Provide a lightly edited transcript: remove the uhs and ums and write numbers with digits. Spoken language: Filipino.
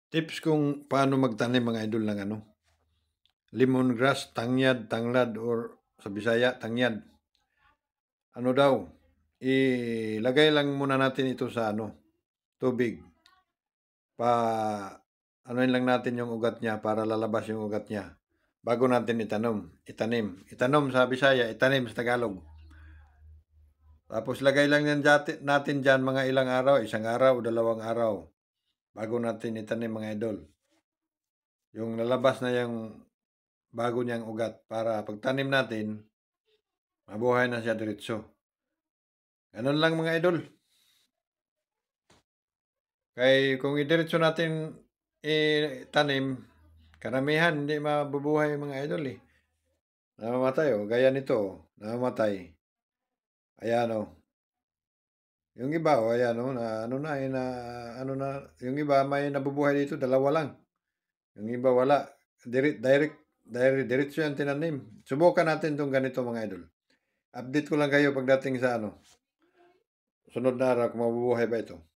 Tips kung paano magtanim mga idol ng lemongrass, tangyad, tanglad or sa Bisaya tangyad. Ano daw, ilagay lang muna natin ito sa tubig. Anuhin lang natin yung ugat niya para lalabas yung ugat niya bago natin itanim. Itanom sa Bisaya, itanim sa Tagalog. Tapos lagay lang yan natin diyan mga ilang araw, isang araw o dalawang araw bago natin itanim mga idol. Yung lalabas na yung bago niyang ugat para pagtanim natin, mabuhay na siya diretso. Ganun lang mga idol. Kay kung idiretso natin itanim, karamihan hindi mabubuhay mga idol eh. Namamatay oh, gaya nito oh, namamatay. Ayan oh. Yung iba oh, ayan oh, na ano na, yung iba may nabubuhay dito, dalawa lang. Yung iba wala. Diretso yan tinanim. Subukan natin tong ganito mga idol. Update ko lang kayo pagdating sa sunod na araw kung mabubuhay ba ito.